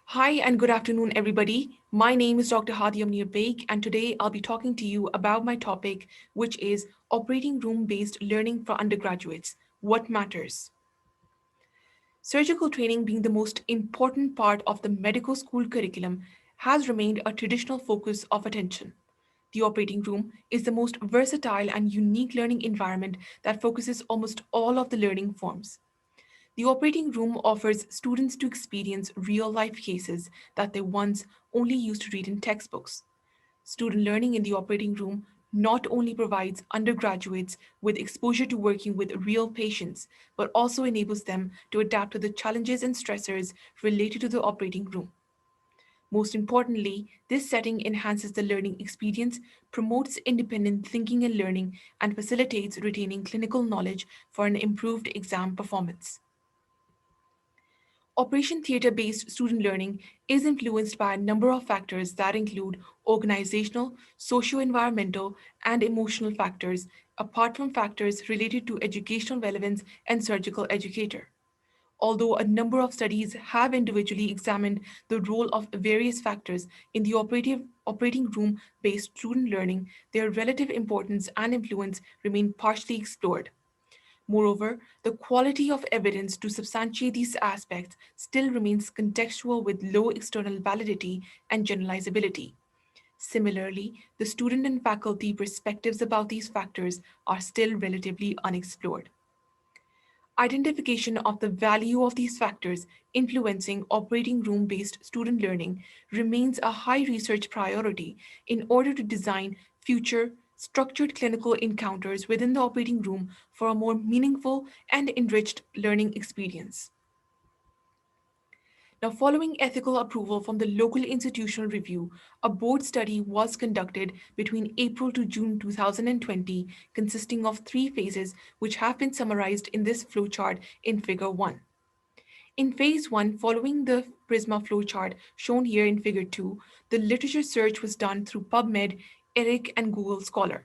Hi and good afternoon, everybody. My name is Dr. Hadia Baig, and today I'll be talking to you about my topic, which is operating room based learning for undergraduates. What matters? Surgical training, being the most important part of the medical school curriculum, has remained a traditional focus of attention. The operating room is the most versatile and unique learning environment that focuses almost all of the learning forms. The operating room offers students to experience real life cases that they once only used to read in textbooks. Student learning in the operating room not only provides undergraduates with exposure to working with real patients, but also enables them to adapt to the challenges and stressors related to the operating room. Most importantly, this setting enhances the learning experience, promotes independent thinking and learning, and facilitates retaining clinical knowledge for an improved exam performance. Operation theatre based student learning is influenced by a number of factors that include organizational, socio environmental, and emotional factors, apart from factors related to educational relevance and surgical educator. Although a number of studies have individually examined the role of various factors in the operating room based student learning, their relative importance and influence remain partially explored. Moreover, the quality of evidence to substantiate these aspects still remains contextual with low external validity and generalizability. Similarly, the student and faculty perspectives about these factors are still relatively unexplored. Identification of the value of these factors influencing operating room based student learning remains a high research priority in order to design future structured clinical encounters within the operating room for a more meaningful and enriched learning experience. Now, following ethical approval from the local institutional review, a board study was conducted between April to June 2020, consisting of three phases, which have been summarized in this flowchart in Figure 1. In Phase 1, following the PRISMA flowchart shown here in Figure 2, the literature search was done through PubMed, ERIC, and Google Scholar.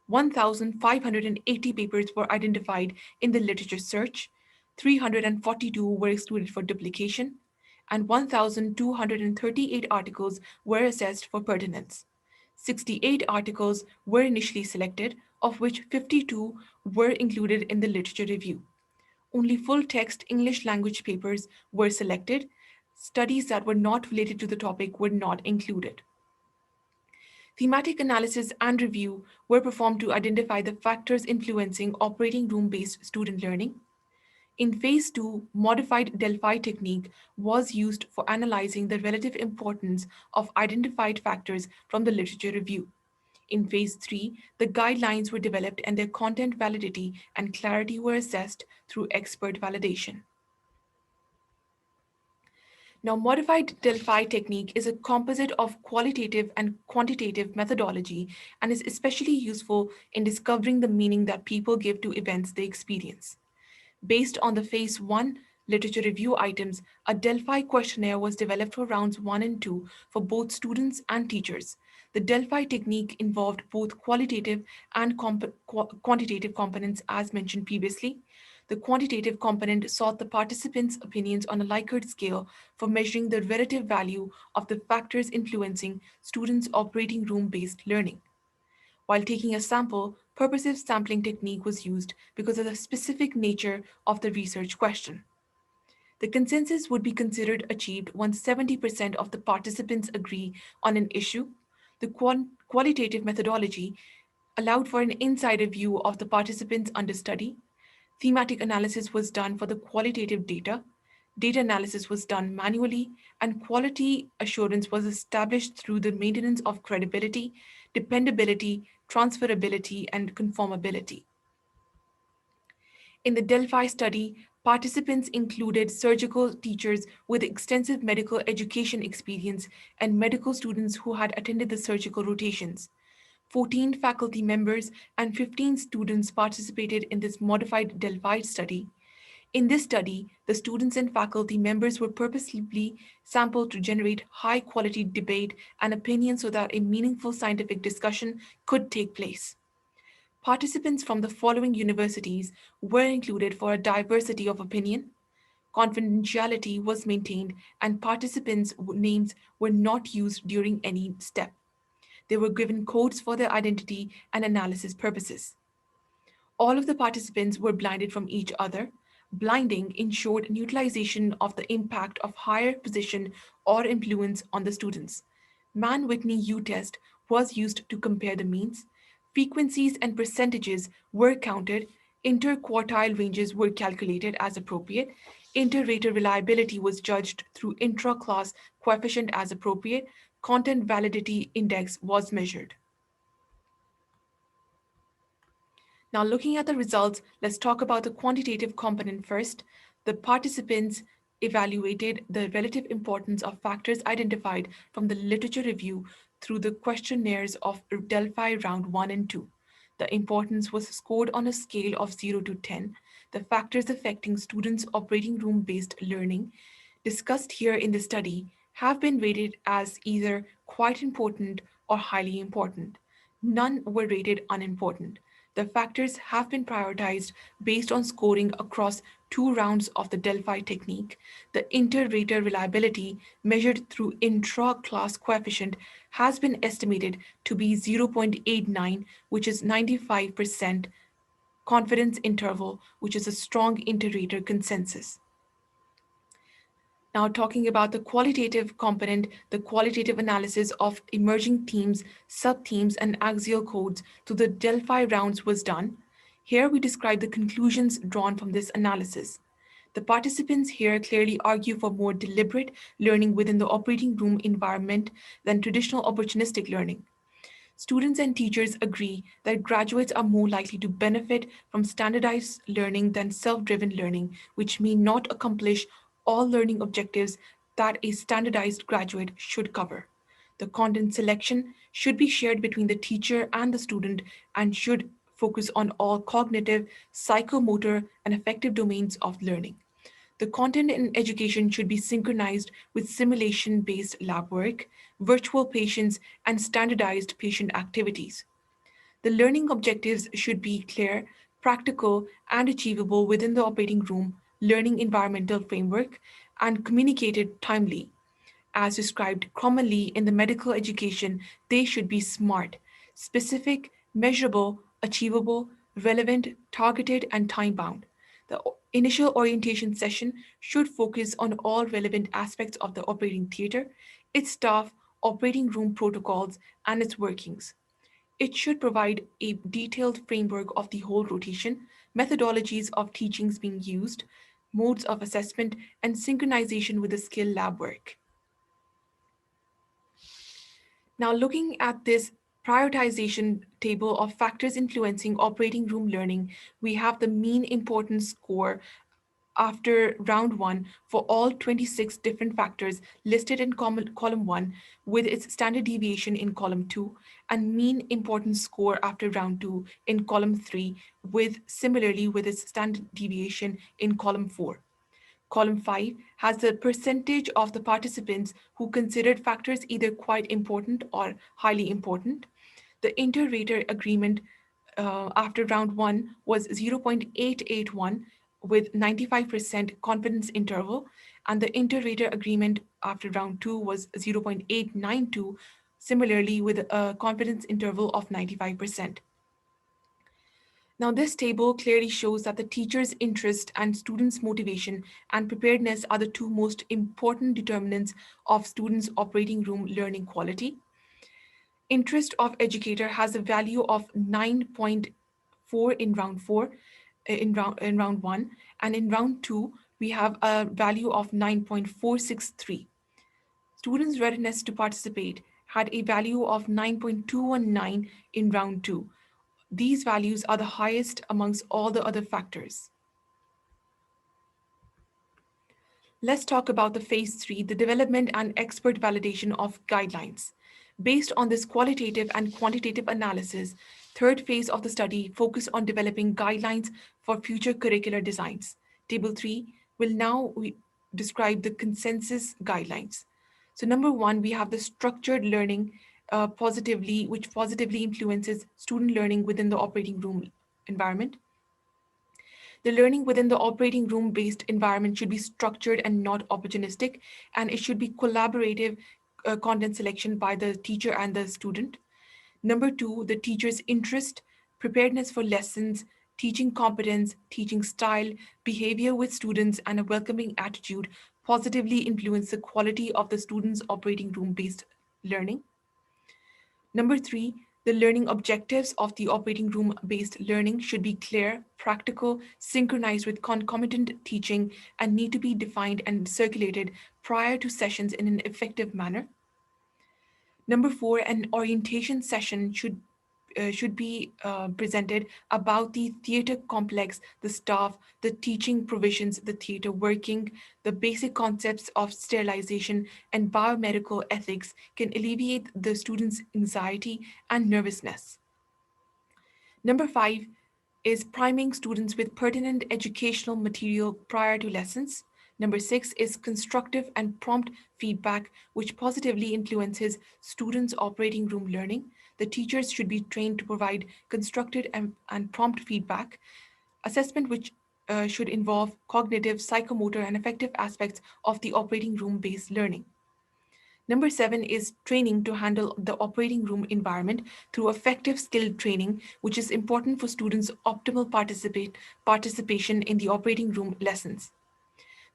1,580 papers were identified in the literature search, 342 were excluded for duplication, and 1,238 articles were assessed for pertinence. 68 articles were initially selected, of which 52 were included in the literature review. Only full text English language papers were selected. Studies that were not related to the topic were not included. Thematic analysis and review were performed to identify the factors influencing operating room based student learning. In Phase 2, modified Delphi technique was used for analyzing the relative importance of identified factors from the literature review. In Phase 3, the guidelines were developed and their content validity and clarity were assessed through expert validation. Now, modified Delphi technique is a composite of qualitative and quantitative methodology and is especially useful in discovering the meaning that people give to events they experience. Based on the Phase 1 literature review items, a Delphi questionnaire was developed for rounds 1 and 2 for both students and teachers. The Delphi technique involved both qualitative and quantitative components, as mentioned previously. The quantitative component sought the participants' opinions on a Likert scale for measuring the relative value of the factors influencing students' operating room based learning. While taking a sample, purposive sampling technique was used because of the specific nature of the research question. The consensus would be considered achieved once 70% of the participants agree on an issue. The qualitative methodology allowed for an insider view of the participants under study. Thematic analysis was done for the qualitative data. Data analysis was done manually, and quality assurance was established through the maintenance of credibility, dependability, transferability, and conformability. In the Delphi study, participants included surgical teachers with extensive medical education experience and medical students who had attended the surgical rotations. 14 faculty members and 15 students participated in this modified Delphi study. In this study, the students and faculty members were purposefully sampled to generate high quality debate and opinion so that a meaningful scientific discussion could take place. Participants from the following universities were included for a diversity of opinion: Confidentiality was maintained, and participants' names were not used during any step. They were given codes for their identity and analysis purposes. All of the participants were blinded from each other. Blinding ensured neutralization of the impact of higher position or influence on the students. Mann-Whitney U-test was used to compare the means. Frequencies and percentages were counted. Interquartile ranges were calculated as appropriate. Inter-rater reliability was judged through intra-class coefficient as appropriate. Content validity index was measured. Now, looking at the results, let's talk about the quantitative component first. The participants evaluated the relative importance of factors identified from the literature review through the questionnaires of Delphi round 1 and 2. The importance was scored on a scale of 0 to 10. The factors affecting students' operating room based learning discussed here in the study have been rated as either quite important or highly important. None were rated unimportant. The factors have been prioritized based on scoring across 2 rounds of the Delphi technique. The inter-rater reliability measured through intra-class coefficient has been estimated to be 0.89, which is 95% confidence interval, which is a strong inter-rater consensus. Now, talking about the qualitative component, the qualitative analysis of emerging themes, sub-themes, and axial codes to the Delphi rounds was done. Here we describe the conclusions drawn from this analysis. The participants here clearly argue for more deliberate learning within the operating room environment than traditional opportunistic learning. Students and teachers agree that graduates are more likely to benefit from standardized learning than self driven learning, which may not accomplish all learning objectives that a standardized graduate should cover. The content selection should be shared between the teacher and the student and should focus on all cognitive, psychomotor, and affective domains of learning. The content in education should be synchronized with simulation based lab work, virtual patients, and standardized patient activities. The learning objectives should be clear, practical, and achievable within the operating room learning environmental framework and communicated timely. As described commonly in the medical education, they should be SMART, specific, measurable, achievable, relevant, targeted, and time bound. The initial orientation session should focus on all relevant aspects of the operating theater, its staff, operating room protocols, and its workings. It should provide a detailed framework of the whole rotation, methodologies of teachings being used, modes of assessment, and synchronization with the skill lab work. Now, looking at this prioritization table of factors influencing operating room learning, we have the mean importance score after round 1 for all 26 different factors listed in column 1 with its standard deviation in column 2 and mean importance score after round 2 in column 3 with similarly with its standard deviation in column 4. Column 5 has the percentage of the participants who considered factors either quite important or highly important. The inter-rater agreement after round 1 was 0.881 with 95% confidence interval, and the inter-rater agreement after round 2 was 0.892, similarly with a confidence interval of 95%. Now, this table clearly shows that the teacher's interest and students' motivation and preparedness are the two most important determinants of students' operating room learning quality. Interest of educator has a value of 9.4 in round 4, in round 1, and in round 2, we have a value of 9.463. Students' readiness to participate had a value of 9.219 in round 2. These values are the highest amongst all the other factors. Let's talk about the phase 3, the development and expert validation of guidelines. Based on this qualitative and quantitative analysis, third phase of the study focused on developing guidelines for future curricular designs. Table 3 will now describe the consensus guidelines. So number 1, we have the structured learning which positively influences student learning within the operating room environment. The learning within the operating room based environment should be structured and not opportunistic, and it should be collaborative content selection by the teacher and the student. Number two, the teacher's interest, preparedness for lessons, teaching competence, teaching style, behavior with students, and a welcoming attitude positively influence the quality of the student's operating room based learning. Number three, the learning objectives of the operating room based learning should be clear, practical, synchronized with concomitant teaching, and need to be defined and circulated prior to sessions in an effective manner. Number four, an orientation session should be presented about the theatre complex, the staff, the teaching provisions, the theatre working, the basic concepts of sterilization and biomedical ethics can alleviate the students' anxiety and nervousness. Number five is priming students with pertinent educational material prior to lessons. Number six is constructive and prompt feedback, which positively influences students' operating room learning. The teachers should be trained to provide constructive and prompt feedback. Assessment, which should involve cognitive, psychomotor, and affective aspects of the operating room based learning. Number seven is training to handle the operating room environment through effective skill training, which is important for students' optimal participation in the operating room lessons.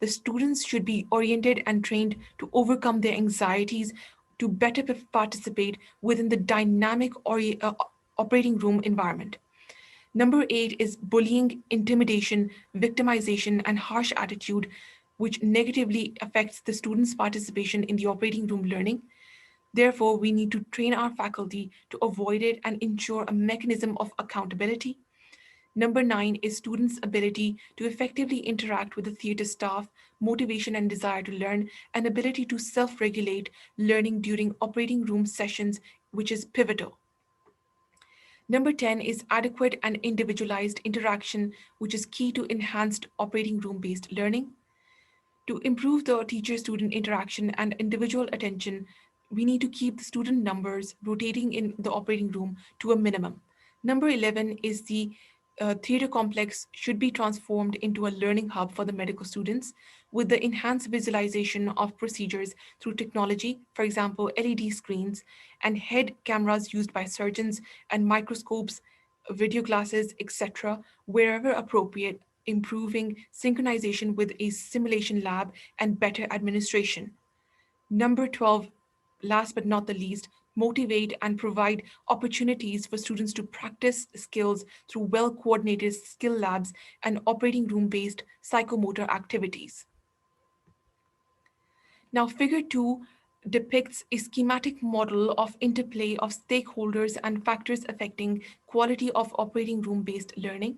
The students should be oriented and trained to overcome their anxieties to better participate within the dynamic operating room environment. Number eight is bullying, intimidation, victimization, and harsh attitude, which negatively affects the students' participation in the operating room learning. Therefore, we need to train our faculty to avoid it and ensure a mechanism of accountability. Number nine is students' ability to effectively interact with the theatre staff, motivation and desire to learn, and ability to self regulate learning during operating room sessions, which is pivotal. Number 10 is adequate and individualized interaction, which is key to enhanced operating room based learning. To improve the teacher student interaction and individual attention, we need to keep the student numbers rotating in the operating room to a minimum. Number 11 is the theatre complex should be transformed into a learning hub for the medical students with the enhanced visualization of procedures through technology, for example, LED screens and head cameras used by surgeons and microscopes, video glasses, etc., wherever appropriate, improving synchronization with a simulation lab and better administration. Number 12, last but not the least, motivate and provide opportunities for students to practice skills through well coordinated skill labs and operating room based psychomotor activities. Now, figure 2 depicts a schematic model of interplay of stakeholders and factors affecting quality of operating room based learning.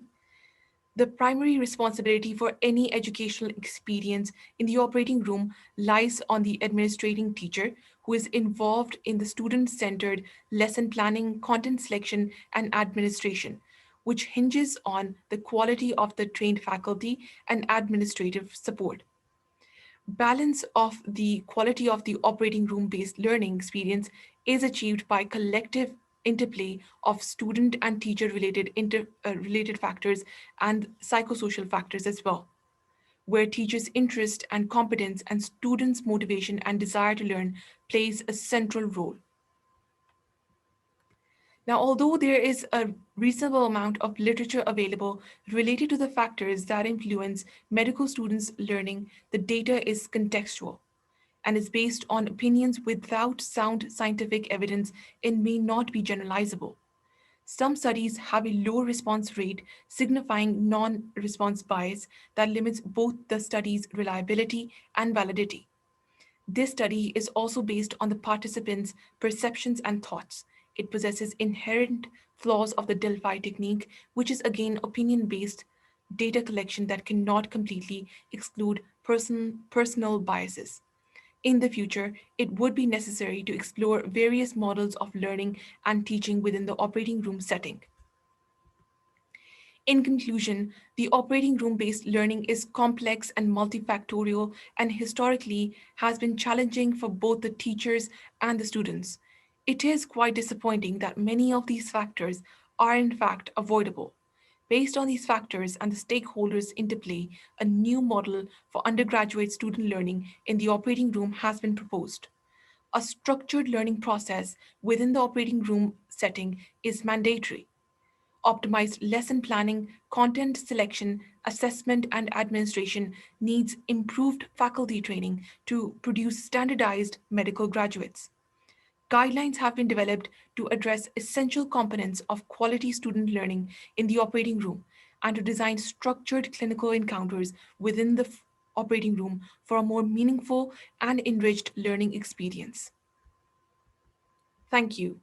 The primary responsibility for any educational experience in the operating room lies on the administrating teacher who is involved in the student centered lesson planning, content selection, and administration, which hinges on the quality of the trained faculty and administrative support. Balance of the quality of the operating room based learning experience is achieved by collective interplay of student and teacher related factors and psychosocial factors as well, where teachers' interest and competence and students' motivation and desire to learn plays a central role. Now, although there is a reasonable amount of literature available related to the factors that influence medical students' learning, the data is contextual and is based on opinions without sound scientific evidence and may not be generalizable. Some studies have a low response rate, signifying non response bias that limits both the study's reliability and validity. This study is also based on the participants' perceptions and thoughts. It possesses inherent flaws of the Delphi technique, which is again opinion based data collection that cannot completely exclude personal biases. In the future, it would be necessary to explore various models of learning and teaching within the operating room setting. In conclusion, the operating room based learning is complex and multifactorial and historically has been challenging for both the teachers and the students. It is quite disappointing that many of these factors are in fact avoidable. Based on these factors and the stakeholders' interplay, a new model for undergraduate student learning in the operating room has been proposed. A structured learning process within the operating room setting is mandatory. Optimized lesson planning, content selection, assessment, and administration needs improved faculty training to produce standardized medical graduates. Guidelines have been developed to address essential components of quality student learning in the operating room and to design structured clinical encounters within the operating room for a more meaningful and enriched learning experience. Thank you.